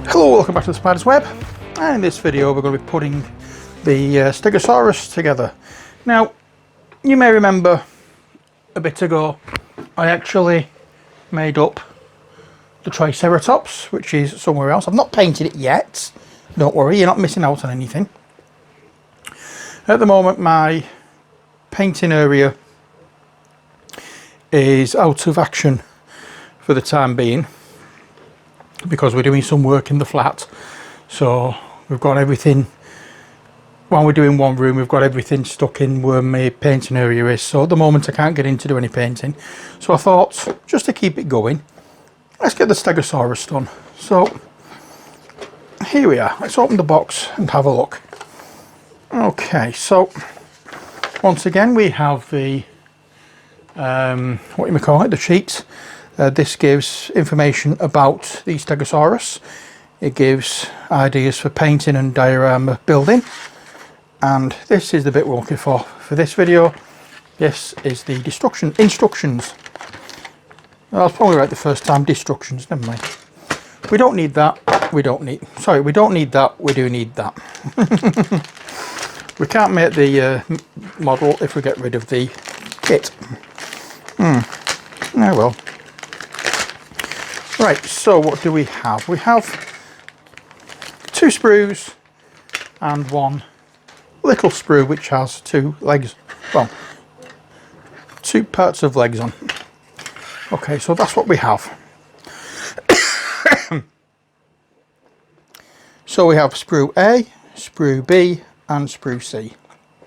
Hello, welcome back to the Spider's Web, and in this video we're going to be putting the Stegosaurus together. Now, you may remember a bit ago I actually made up the Triceratops, which is somewhere else. I've not painted it yet, don't worry, you're not missing out on anything. At the moment my painting area is out of action for the time being, because we're doing some work in the flat, so we've got everything, while we're doing one room we've got everything stuck in where my painting area is, so at the moment I can't get in to do any painting. So I thought, just to keep it going, let's get the Stegosaurus done. So here we are, let's open the box and have a look. Okay, so once again we have the what you may call it, the sheet. This gives information about the Stegosaurus. It gives ideas for painting and diorama building. And this is the bit we're looking for this video. This is the instructions. I was probably right the first time, destructions, never mind. We don't need that, we don't need that, we do need that. We can't make the model if we get rid of the kit. Oh well. Right, so what do we have? We have 2 sprues and 1 little sprue which has 2 legs, well, 2 parts of legs on. Okay, so that's what we have. So we have sprue A, sprue B and sprue C.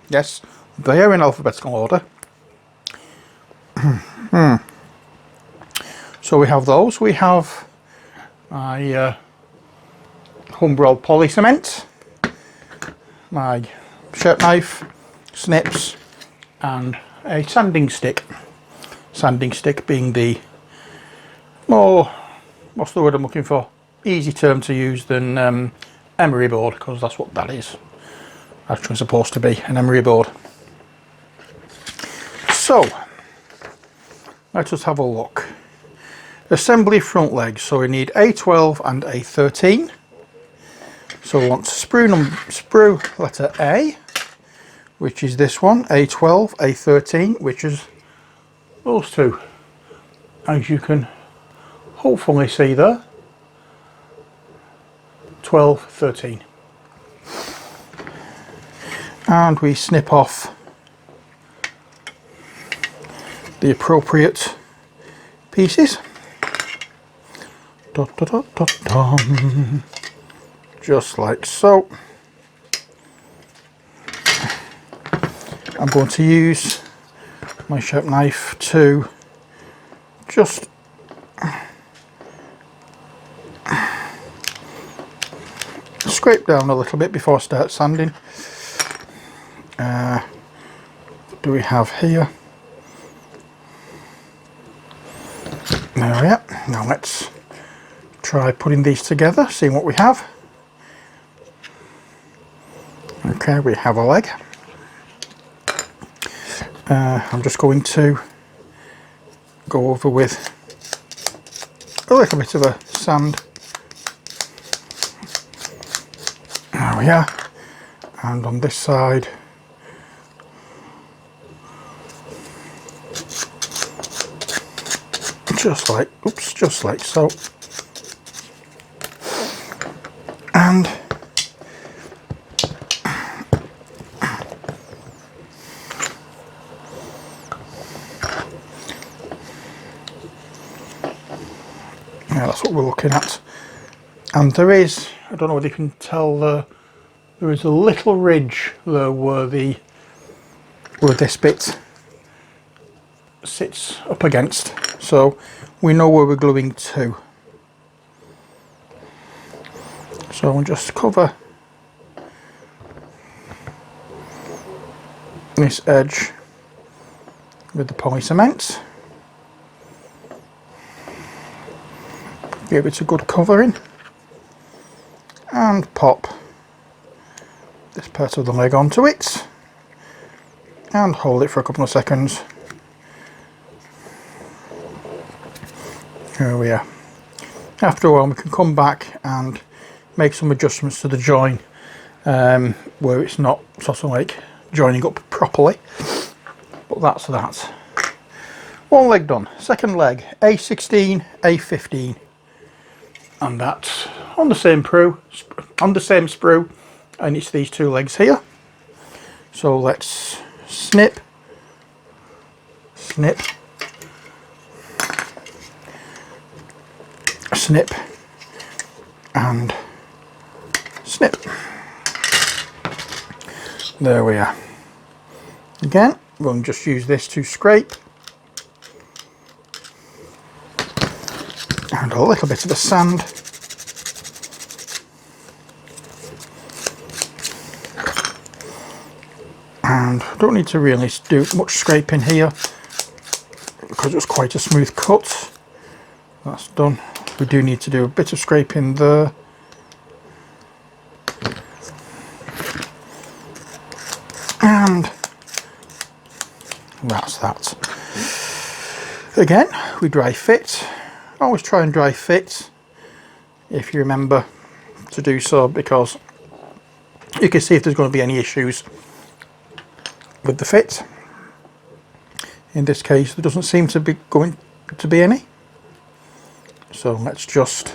Yes, they are in alphabetical order. So we have those. We have my Humbrol poly cement, my sharp knife, snips, and a sanding stick. Sanding stick being the more, what's the word I'm looking for? Easy term to use than emery board, because that's what that is. Actually supposed to be an emery board. So let us have a look. Assembly front legs, so we need A12 and A13. So we want sprue letter A, which is this one, A12, A13, which is those 2, as you can hopefully see there, 12, 13. And we snip off the appropriate pieces. Dot, dot, dot, dot, dot. Just like so. I'm going to use my sharp knife to just scrape down a little bit before I start sanding. What do we have here? There we are. Now let's try putting these together, seeing what we have. Okay, we have a leg. I'm just going to go over with a little bit of a sand. There we are. And on this side, just like so. And yeah, that's what we're looking at. And there is, I don't know whether you can tell, there is a little ridge there where this bit sits up against, so we know where we're gluing to. So we'll just cover this edge with the poly cement, give it a good covering, and pop this part of the leg onto it and hold it for a couple of seconds. Here we are. After a while we can come back and make some adjustments to the join where it's not sort of like joining up properly, but that's that. One leg done. Second leg, A16, A15, and that's on the same sprue, and it's these two legs here. So let's snip, snip, snip, and snip. There we are. Again, we'll just use this to scrape, and a little bit of the sand. And don't need to really do much scraping here because it was quite a smooth cut. That's done. We do need to do a bit of scraping there. And that's that. Again, we dry fit. Always try and dry fit if you remember to do so, because you can see if there's going to be any issues with the fit. In this case, there doesn't seem to be going to be any. So let's just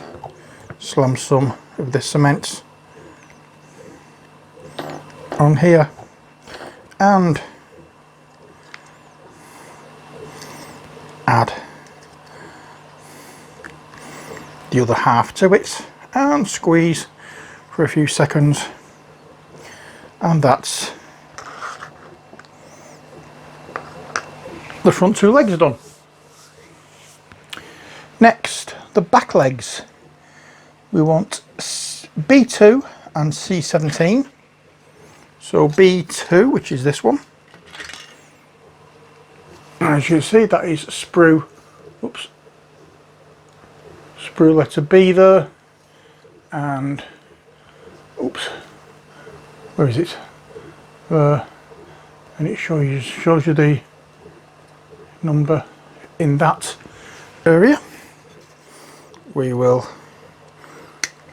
slam some of this cement on here and add the other half to it and squeeze for a few seconds, and that's the front two legs done. Next, the back legs. We want B2 and C17. So B2, which is this one. As you can see, that is sprue, oops, sprue letter B there, and oops, where is it? There, and it shows you the number in that area. We will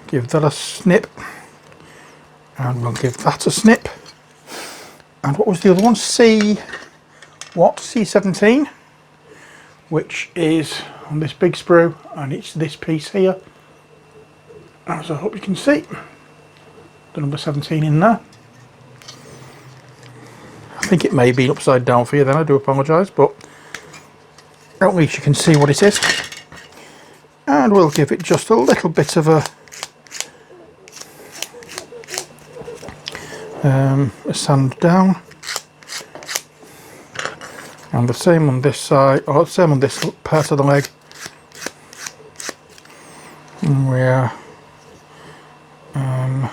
give that a snip, and we'll give that a snip. And what was the other one? C17, which is on this big sprue, and it's this piece here, as I hope you can see the number 17 in there. I think it may be upside down for you then, I do apologise, but at least you can see what it is. And we'll give it just a little bit of a sand down, and the same on this side, or the same on this part of the leg. And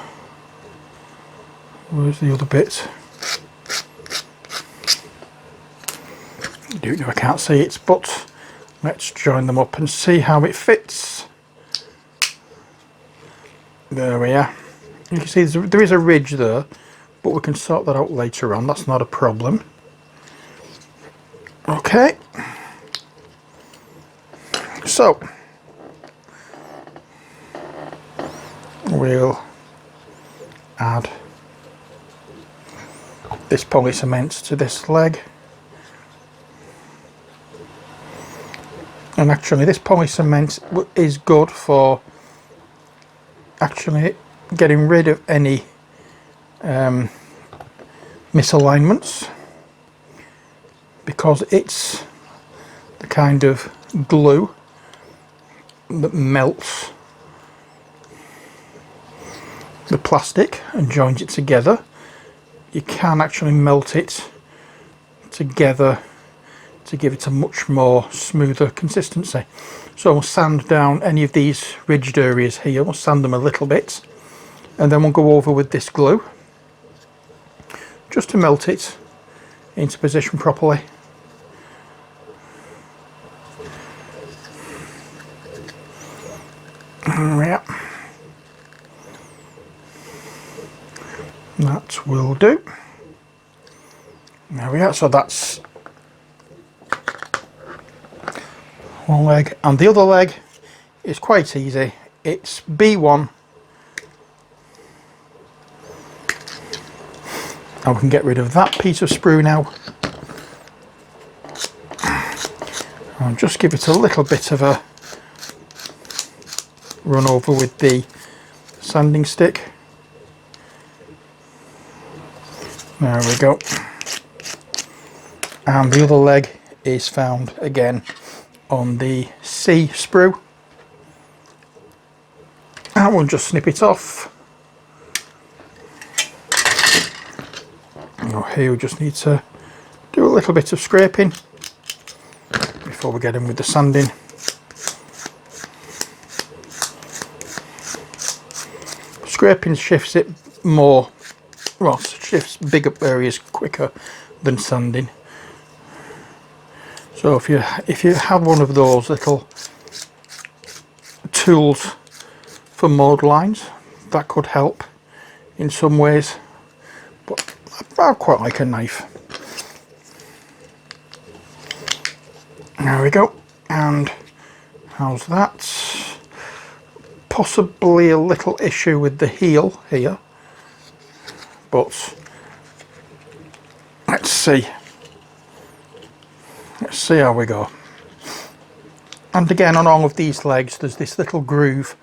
where's the other bit? I can't see it, but let's join them up and see how it fits. There we are. You can see there is a ridge there, but we can sort that out later on, that's not a problem. Okay, so we'll add this poly cement to this leg. And actually this poly cement is good for actually getting rid of any misalignments, because it's the kind of glue that melts the plastic and joins it together. You can actually melt it together to give it a much more smoother consistency. So we'll sand down any of these ridged areas here, we'll sand them a little bit, and then we'll go over with this glue just to melt it into position properly. Yeah, that will do. There we are, so that's one leg, and the other leg is quite easy. It's B1 And we can get rid of that piece of sprue now. And just give it a little bit of a run over with the sanding stick. There we go. And the other leg is found again on the C sprue. And we'll just snip it off. Oh, here we just need to do a little bit of scraping before we get in with the sanding. Scraping shifts it more, well, shifts bigger areas quicker than sanding. So if you have one of those little tools for mould lines, that could help in some ways. But I quite like a knife. There we go. And how's that? Possibly a little issue with the heel here, but let's see how we go. And again, on all of these legs there's this little groove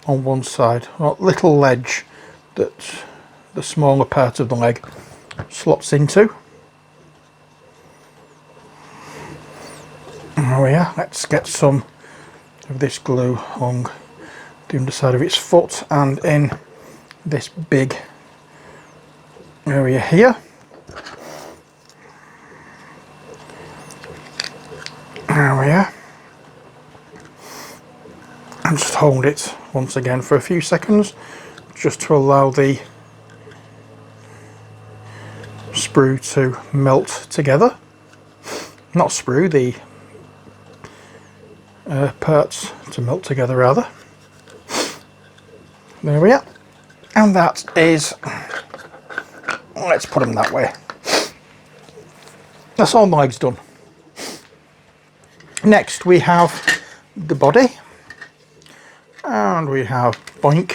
on one side, a little ledge that the smaller part of the leg slots into. Oh yeah, let's get some of this glue along the underside of its foot and in this big area here. There we are. And just hold it once again for a few seconds just to allow the sprue to melt together. Not sprue, the parts to melt together rather. There we are. And that is, let's put them that way. That's all the legs done. Next we have the body, and we have boink.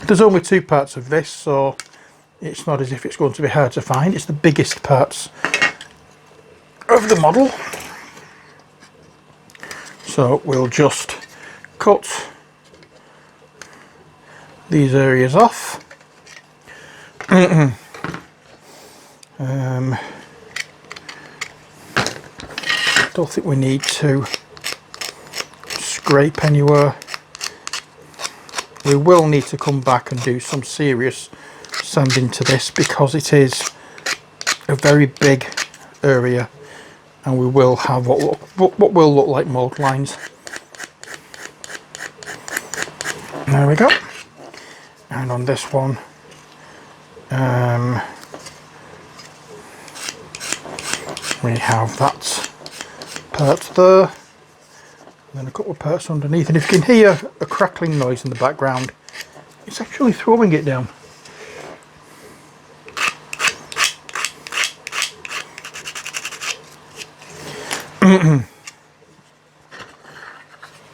There's only two parts of this, so it's not as if it's going to be hard to find. It's the biggest parts of the model. So we'll just cut these areas off. Don't think we need to scrape anywhere. We will need to come back and do some serious sanding to this because it is a very big area and we will have what will look like mould lines. There we go. And on this one, we have that part there, and then a couple of parts underneath, and if you can hear a crackling noise in the background, it's actually throwing it down.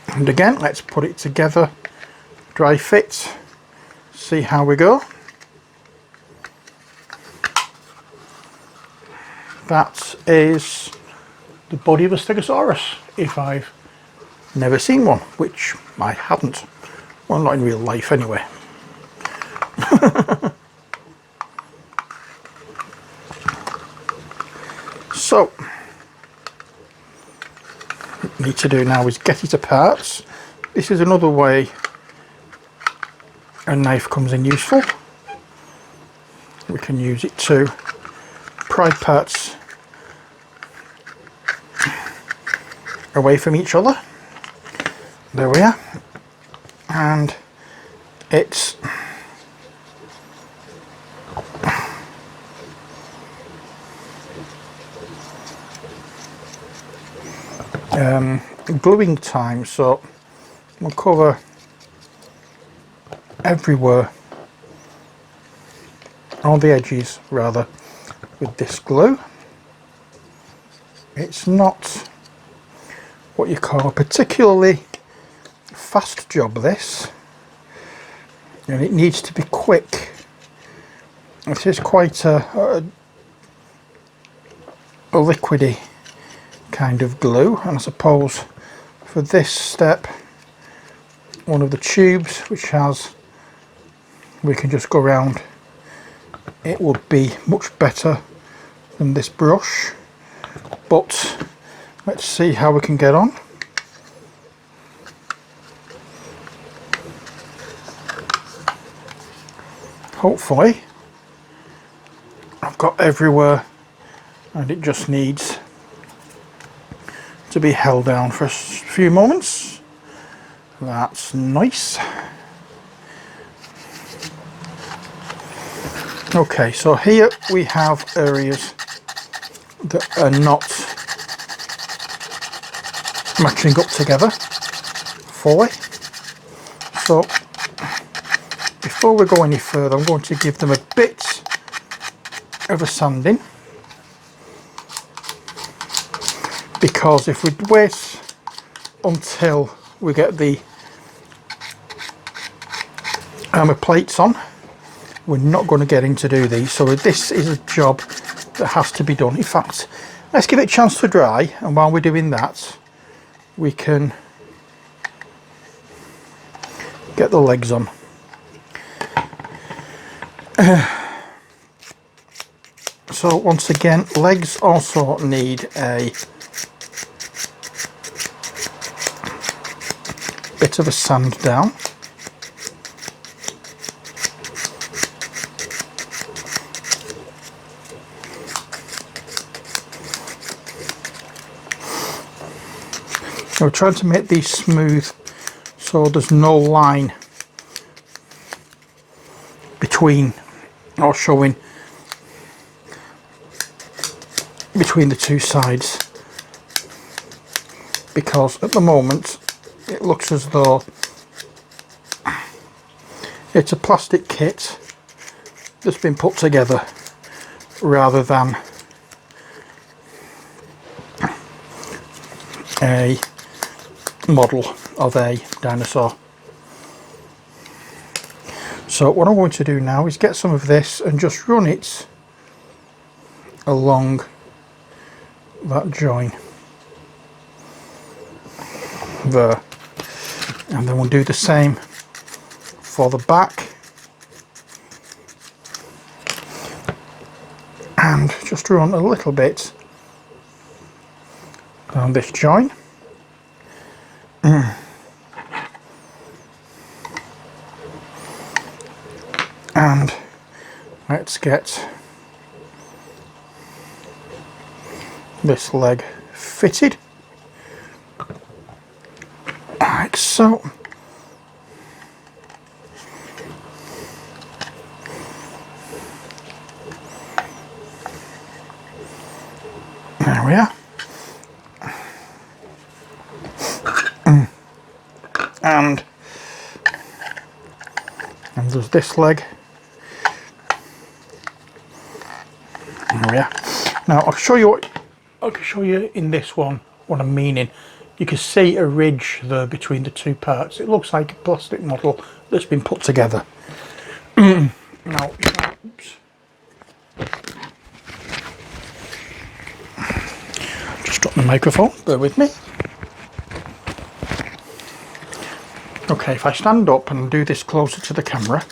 And again, let's put it together, dry fit, see how we go. That is the body of a Stegosaurus, if I've never seen one, which I hadn't. Well, not in real life anyway. So, what we need to do now is get it apart. This is another way a knife comes in useful. We can use it to pry parts away from each other. There we are. And it's gluing time, so we'll cover everywhere, all the edges rather, with this glue. It's not what you call a particularly fast job, this, and it needs to be quick It is quite a liquidy kind of glue, and I suppose for this step one of the tubes which has, we can just go around, it would be much better than this brush, but let's see how we can get on. Hopefully I've got everywhere and it just needs to be held down for a few moments. That's nice. Okay, so here we have areas that are not matching up together fully. So before we go any further, I'm going to give them a bit of a sanding, because if we wait until we get the armour plates on, we're not going to get in to do these. So this is a job that has to be done. In fact, let's give it a chance to dry, and while we're doing that we can get the legs on. So once again, legs also need a bit of a sand down. So we're trying to make these smooth so there's no line between, or showing between the two sides, because at the moment it looks as though it's a plastic kit that's been put together rather than a model of a dinosaur. So what I'm going to do now is get some of this and just run it along that join there, and then we'll do the same for the back, and just run a little bit down this join. And let's get this leg fitted like so. There we are. And there's this leg. There we are. Now I'll show you what I can show you in this one what I'm meaning. You can see a ridge there between the two parts. It looks like a plastic model that's been put together. Now, oops. Just dropped the microphone, bear with me. Okay, if I stand up and do this closer to the camera,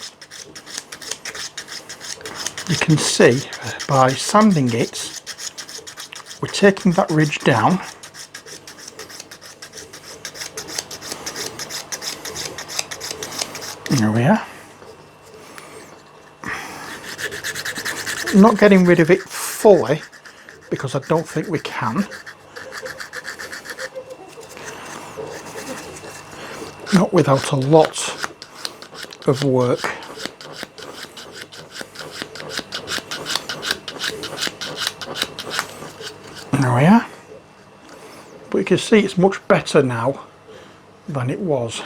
you can see by sanding it, we're taking that ridge down. There we are. Not getting rid of it fully, because I don't think we can. Not without a lot of work. There we are. But you can see it's much better now than it was.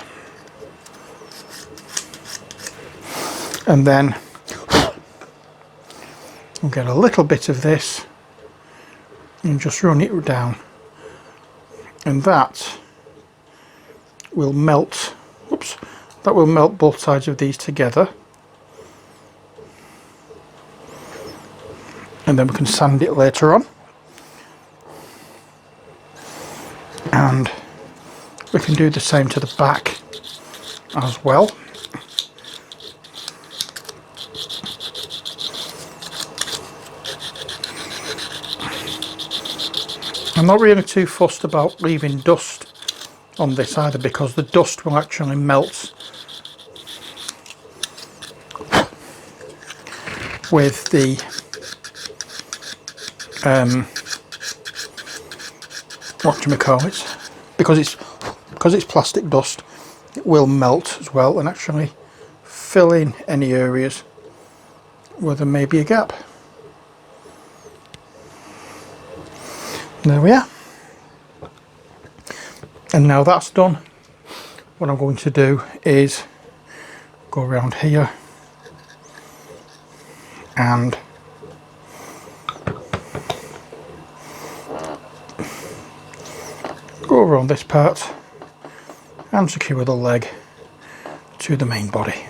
And then we'll get a little bit of this and just run it down, and that will melt. Oops, that will melt both sides of these together. and then we can sand it later on, and we can do the same to the back as well. I'm not really too fussed about leaving dust on this either, because the dust will actually melt with the whatchamacallit, because it's plastic dust, it will melt as well and actually fill in any areas where there may be a gap. There we are. And now that's done, what I'm going to do is go around here and go around this part and secure the leg to the main body.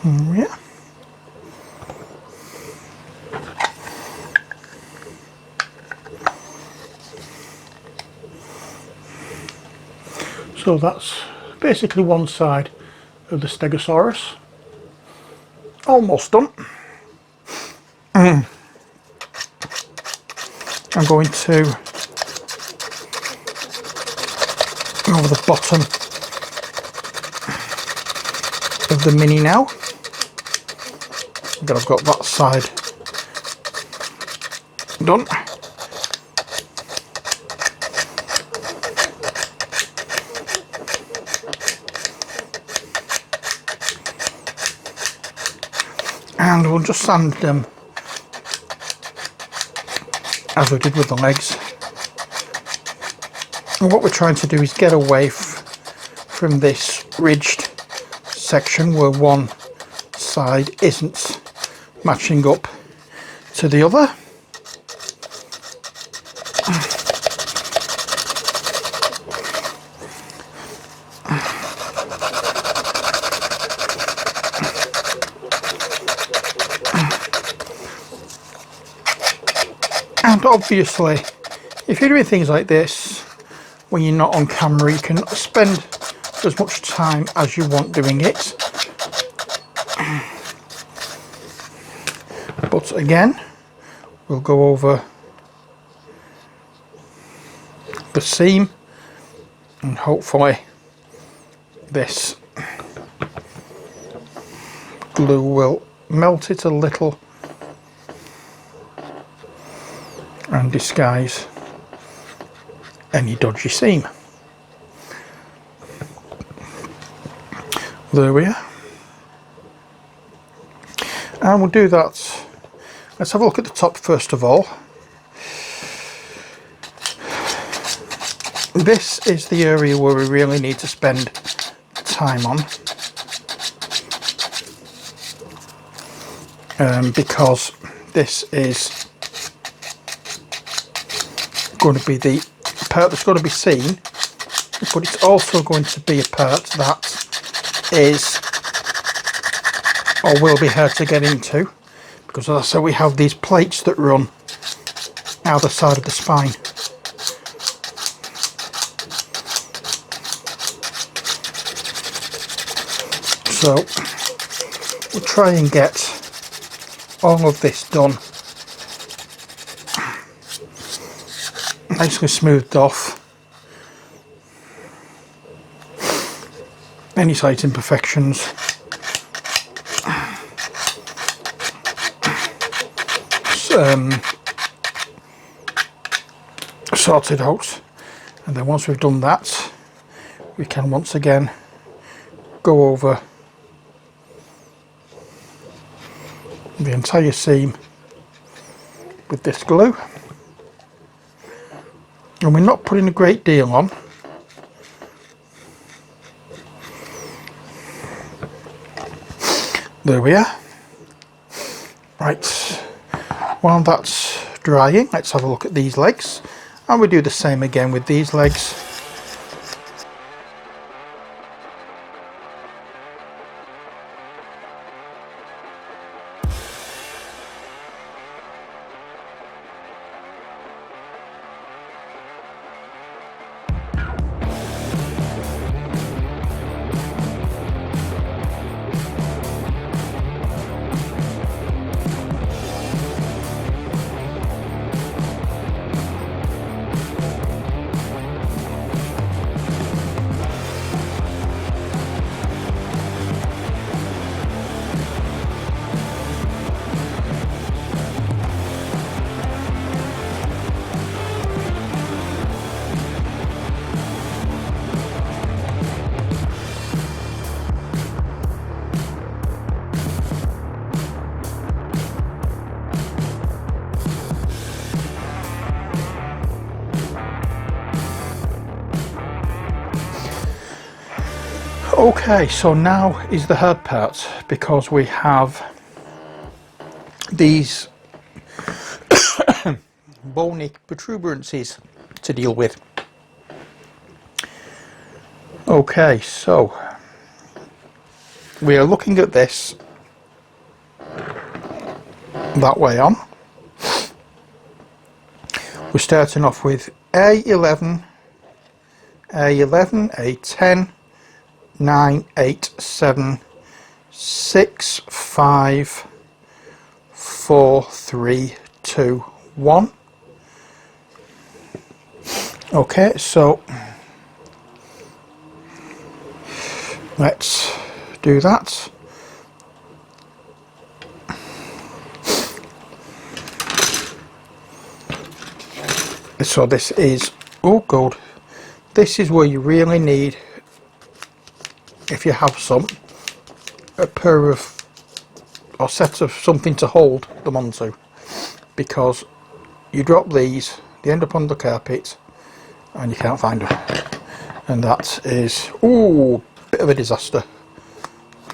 Yeah. So that's basically one side of the Stegosaurus. Almost done. I'm going to over the bottom of the mini now. I've got that side done. And we'll just sand them as we did with the legs. And what we're trying to do is get away from this ridged section where one side isn't matching up to the other. And obviously, if you're doing things like this when you're not on camera, you can spend as much time as you want doing it. But again, we'll go over the seam and hopefully this glue will melt it a little and disguise any dodgy seam. There we are. And we'll do that. Let's have a look at the top first of all. This is the area where we really need to spend time on, because this is going to be the part that's going to be seen, but it's also going to be a part that is or will be hard to get into, because as I said, we have these plates that run either side of the spine. So we'll try and get all of this done nicely smoothed off. Any slight imperfections sorted out, and then once we've done that, we can once again go over the entire seam with this glue. And we're not putting a great deal on. There we are. Right, while that's drying, let's have a look at these legs, and we do the same again with these legs. Okay, so now is the hard part, because we have these bony protuberances to deal with. Okay, so we are looking at this that way on. We're starting off with A11, A11, A10, 9, 8, 7, 6, 5, 4, 3, 2, 1. Okay, so let's do that. So this is, oh god, this is where you really need, if you have some, a pair of, or set of something to hold them onto, because you drop these, they end up on the carpet and you can't find them, and that is, ooh, bit of a disaster.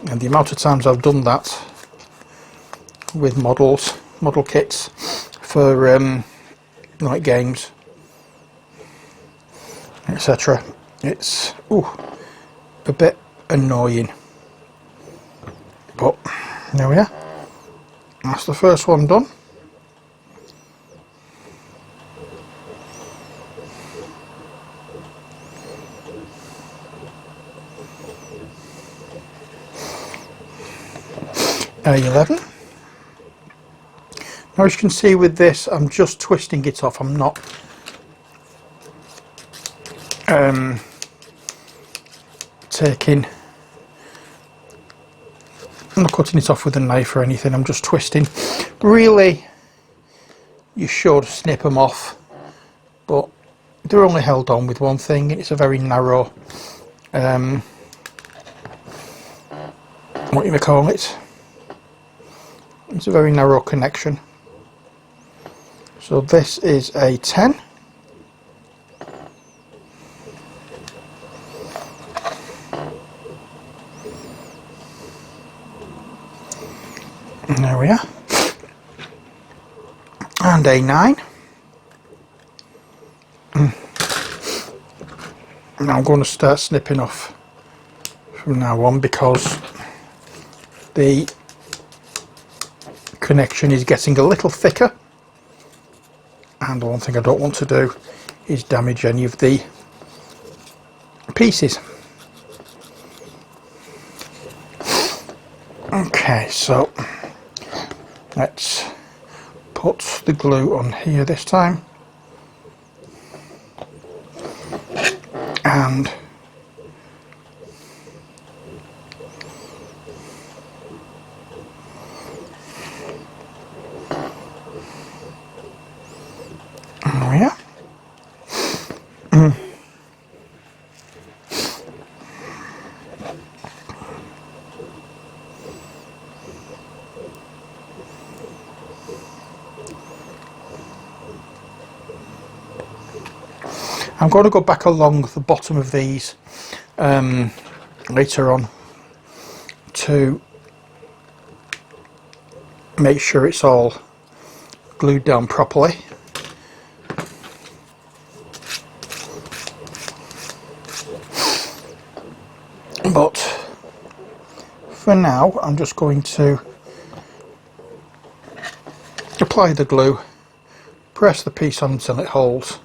And the amount of times I've done that with model kits for like games, etc., it's a bit annoying, but there we are. That's the first one done. A11. Now, as you can see with this, I'm just twisting it off. I'm not taking, I'm not cutting it off with a knife or anything, I'm just twisting. Really, you should snip them off, but they're only held on with one thing, and it's a very narrow, what you may call it, it's a very narrow connection. So this is a 10. And there we are. And a 9. Now I'm going to start snipping off from now on, because the connection is getting a little thicker, and the one thing I don't want to do is damage any of the pieces. Okay, so let's put the glue on here this time, and there we are. I'm going to go back along the bottom of these later on to make sure it's all glued down properly. But for now, I'm just going to apply the glue, press the piece on until it holds.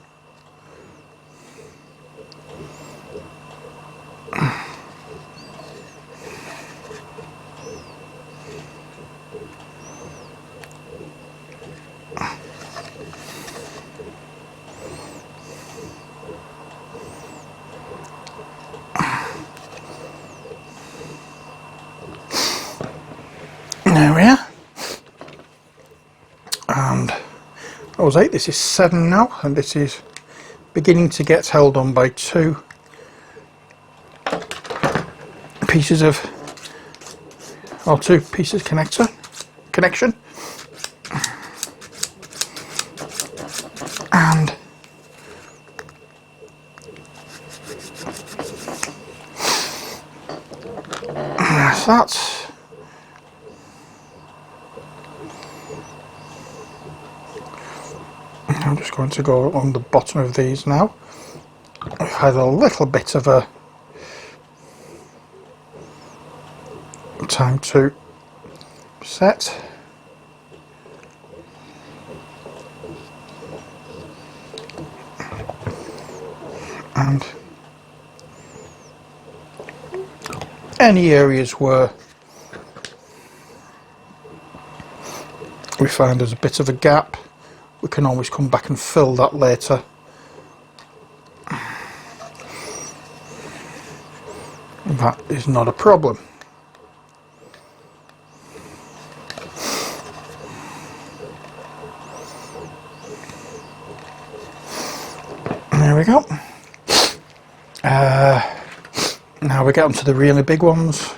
There we are. And that was 8, this is 7 now, and this is beginning to get held on by 2 pieces of, or 2 pieces connection. And that's that. I'm just going to go along the bottom of these now. I've had a little bit of a time to set. And any areas where we find there's a bit of a gap, we can always come back and fill that later. That is not a problem. There we go. Now we get onto the really big ones,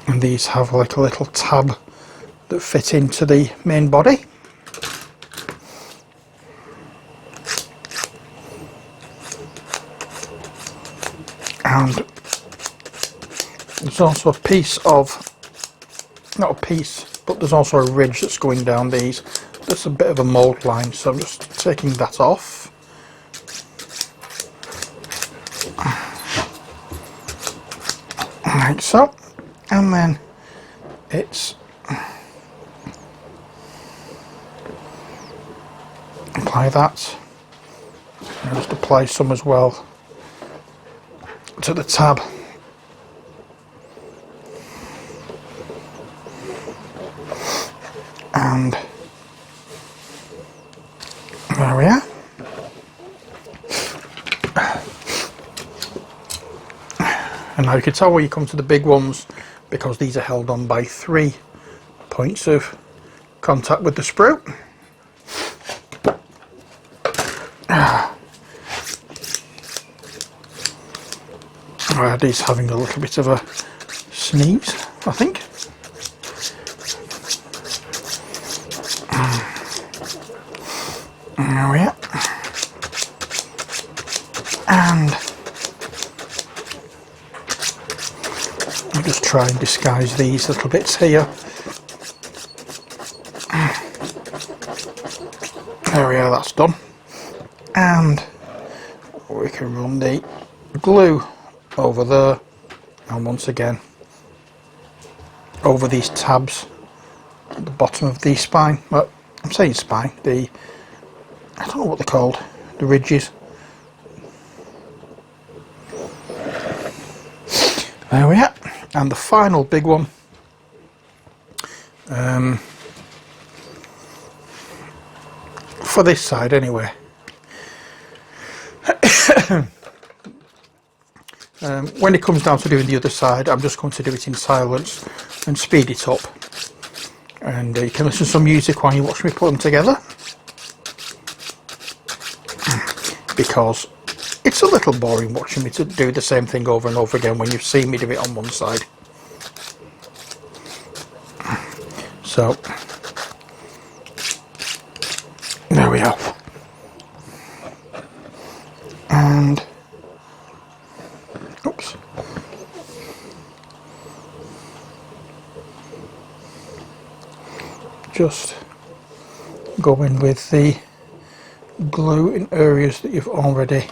and these have like a little tab that fit into the main body. And there's also a piece of, not a piece, but there's also a ridge that's going down these. That's a bit of a mould line, so I'm just taking that off. Like so, and then it's apply that, and just apply some as well to the tab. And there we are. And now you can tell where you come to the big ones, because these are held on by 3 points of contact with the sprue. He's having a little bit of a sneeze, I think. There we are. And I'll just try and disguise these little bits here. There we are, that's done. And we can run the glue over there, and once again over these tabs at the bottom of the spine. Well, I'm saying spine, I don't know what they're called, the ridges. There we are. And the final big one, for this side anyway. When it comes down to doing the other side, I'm just going to do it in silence and speed it up, and you can listen to some music while you watch me put them together, because it's a little boring watching me to do the same thing over and over again when you've seen me do it on one side. So there we are. And oops. Just go in with the glue in areas that you've already,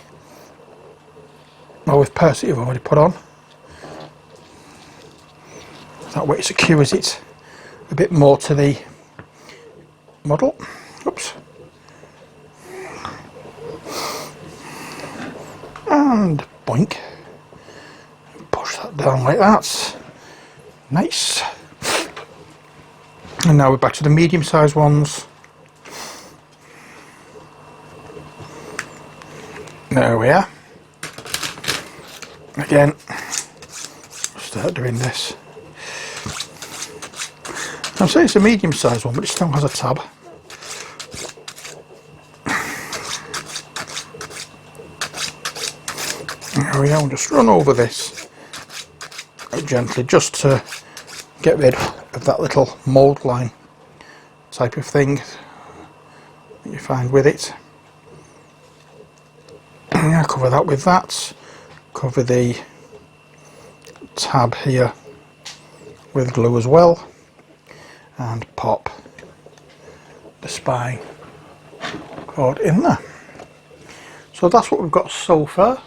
or with parts that you've already put on. That way it secures it a bit more to the model. Oops. And boink. Push that down like that. Nice. And now we're back to the medium sized ones. There we are. Again, start doing this. I'll say it's a medium sized one, but it still has a tab. There we are, just run over this gently, just to get rid of that little mould line type of thing that you find with it. Yeah, cover that with that, cover the tab here with glue as well, and pop the spine cord in there. So that's what we've got so far.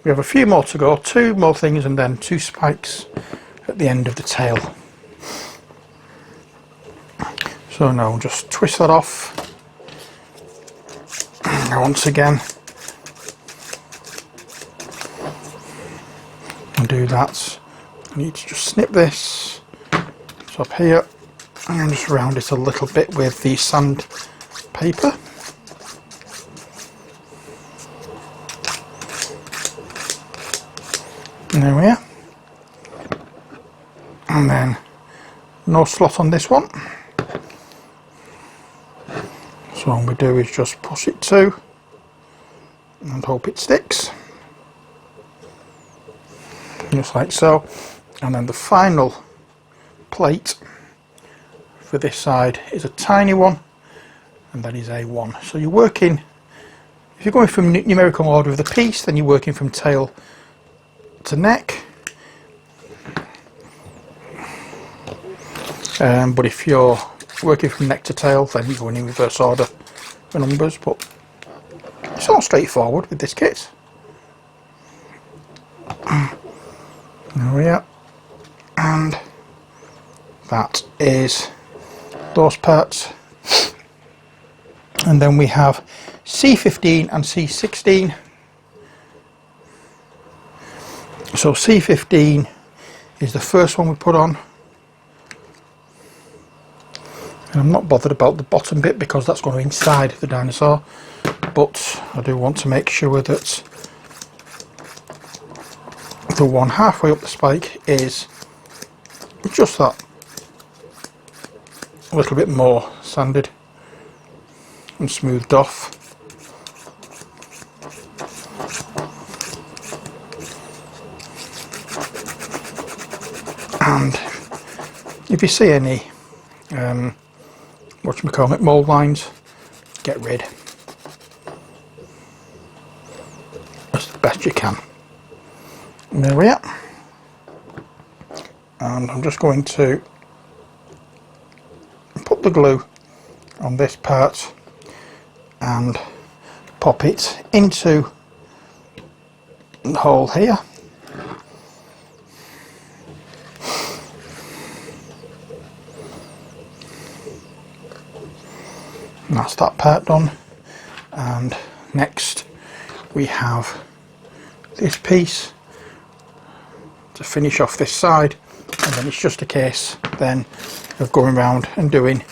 We have a few more to go, 2 more things, and then 2 spikes at the end of the tail. So now just twist that off. And once again, and do that. I need to just snip this top here and just round it a little bit with the sandpaper. There we are. And then no slot on this one. So all we do is just push it to and hope it sticks. Just like so. And then the final plate for this side is a tiny one, and that is A1. So you're working, if you're going from numerical order of the piece, then you're working from tail to neck. But if you're working from neck to tail, then you're going in reverse order for numbers. But it's all straightforward with this kit. There we are. And that is those parts. And then we have C15 and C16. So C15 is the first one we put on. And I'm not bothered about the bottom bit because that's going inside the dinosaur. But I do want to make sure that the one halfway up the spike is just that a little bit more sanded and smoothed off. And if you see any whatchamacallit mould lines, get rid as best you can. And there we are. And I'm just going to put the glue on this part and pop it into the hole here. And that's that part done. And next we have this piece to finish off this side, and then it's just a case then of going around and doing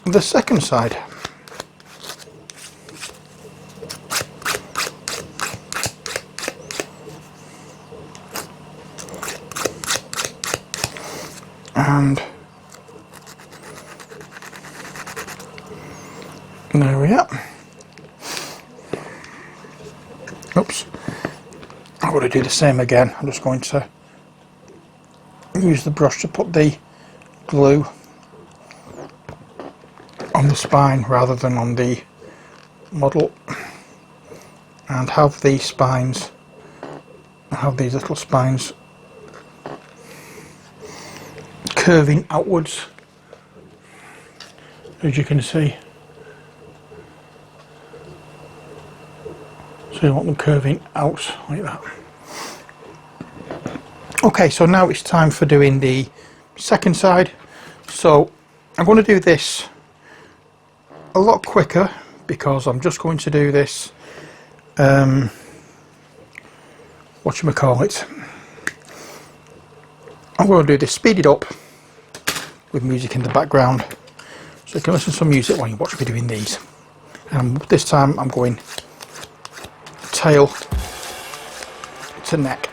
the second side. And there we are. Oops. I'm going to do the same again. I'm just going to use the brush to put the glue on the spine rather than on the model, and have these spines, have these little spines curving outwards, as you can see. So you want them curving out like that. Okay, so now it's time for doing the second side. So I'm going to do this a lot quicker because I'm just going to do this whatchamacallit, I'm going to do this speeded up with music in the background, so you can listen to some music while you watch me doing these. And this time I'm going tail to neck.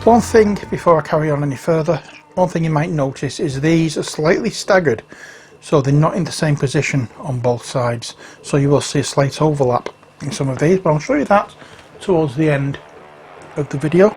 One thing before I carry on any further, one thing you might notice is these are slightly staggered, so they're not in the same position on both sides, so you will see a slight overlap in some of these, but I'll show you that towards the end of the video.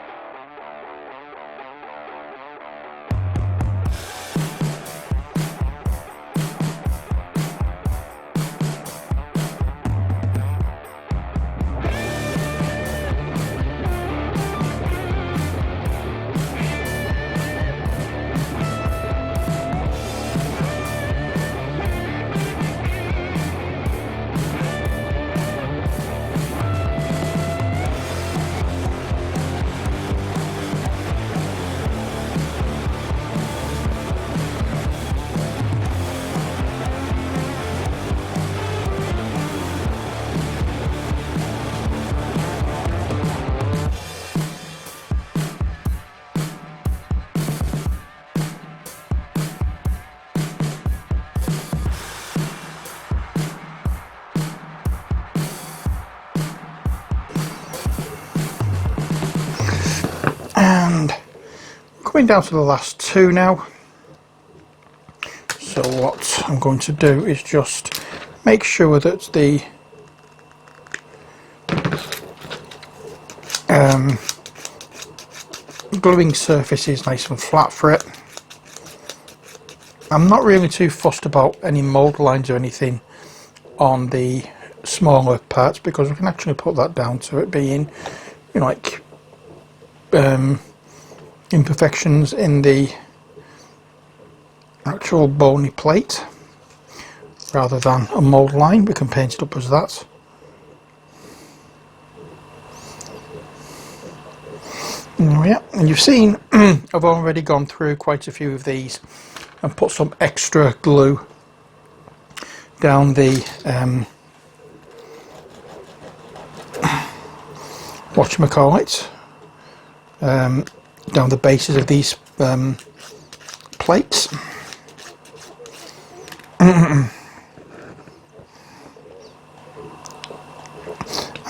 And coming down to the last two now. So what I'm going to do is just make sure that the gluing surface is nice and flat for it. I'm not really too fussed about any mould lines or anything on the smaller parts, because we can actually put that down to it being, you know, like imperfections in the actual bony plate rather than a mould line. We can paint it up as that. Yeah, and you've seen I've already gone through quite a few of these and put some extra glue down the whatchamacallit, down the bases of these plates.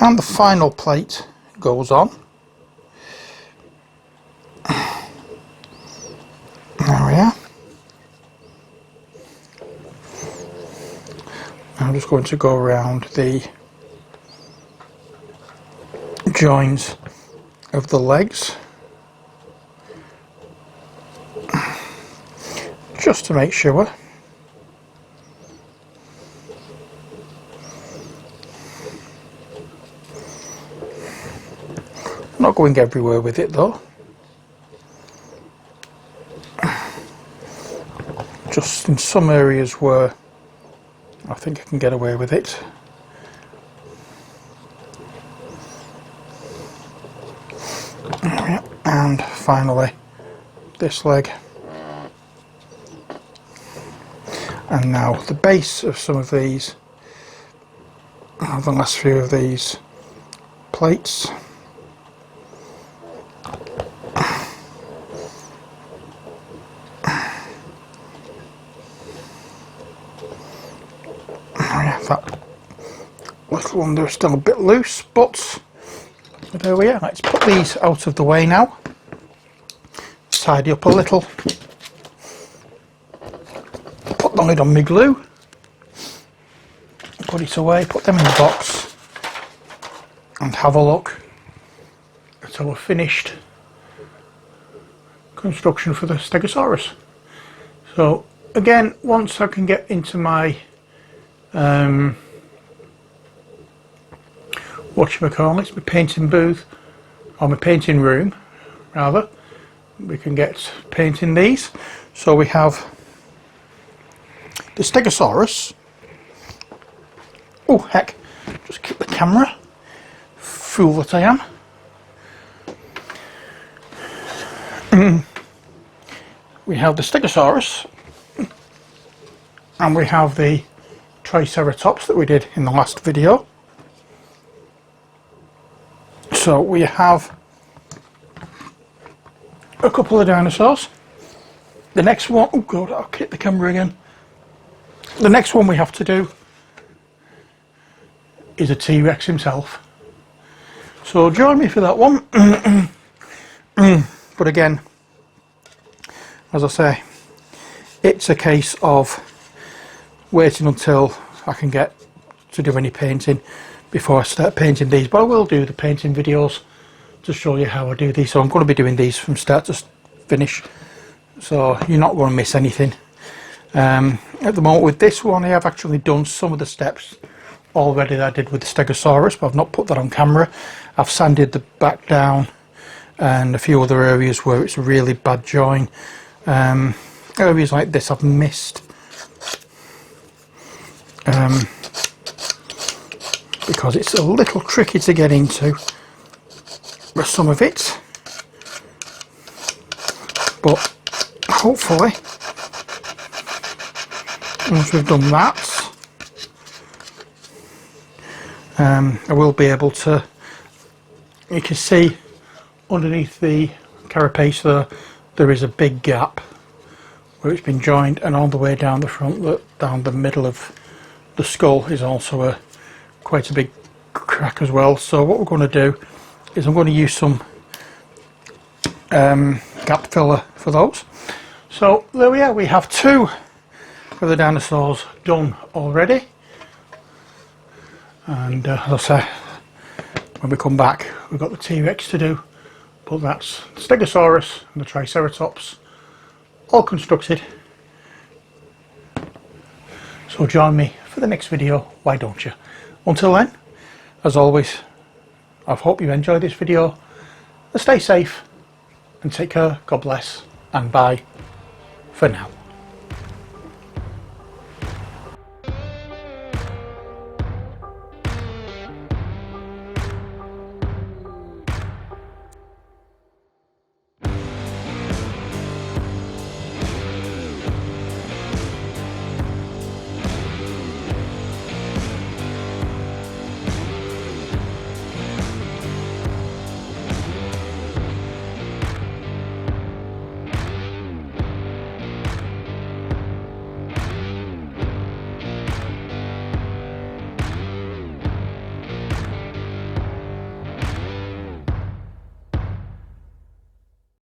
And the final plate goes on. There we are. I'm just going to go around the joins of the legs just to make sure. Not going everywhere with it though, just in some areas where I think I can get away with it. And finally this leg, and now the base of some of these, the last few of these plates. That little one there is still a bit loose, but there we are. Let's put these out of the way now, tidy up a little, put the lid on my glue, put it away, put them in the box, and have a look at our finished construction for the Stegosaurus. So again, once I can get into my whatchamacallit, my painting booth, or my painting room rather, we can get painting these. So we have the Stegosaurus. Oh heck, just kick the camera, fool that I am. We have the Stegosaurus, and we have the Triceratops that we did in the last video. So we have a couple of dinosaurs. The next one, oh god, I'll hit the camera again. The next one we have to do is a T-Rex himself. So join me for that one. But again, as I say, it's a case of waiting until I can get to do any painting before I start painting these. But I will do the painting videos to show you how I do these. So I'm going to be doing these from start to finish, so you're not going to miss anything. At the moment with this one, I have actually done some of the steps already that I did with the Stegosaurus, but I've not put that on camera. I've sanded the back down and a few other areas where it's a really bad join. Areas like this I've missed because it's a little tricky to get into with some of it, but hopefully once we've done that, I will be able to, you can see underneath the carapace there is a big gap where it's been joined, and all the way down the front, down the middle of the skull is also quite a big crack as well. So what we're going to do is I'm going to use some gap filler for those. So there we are, we have two of the dinosaurs done already, and as I say, when we come back we've got the T-Rex to do, but that's the Stegosaurus and the Triceratops all constructed. So join me for the next video, why don't you? Until then, as always, I hope you enjoyed this video. Stay safe and take care, God bless, and bye for now.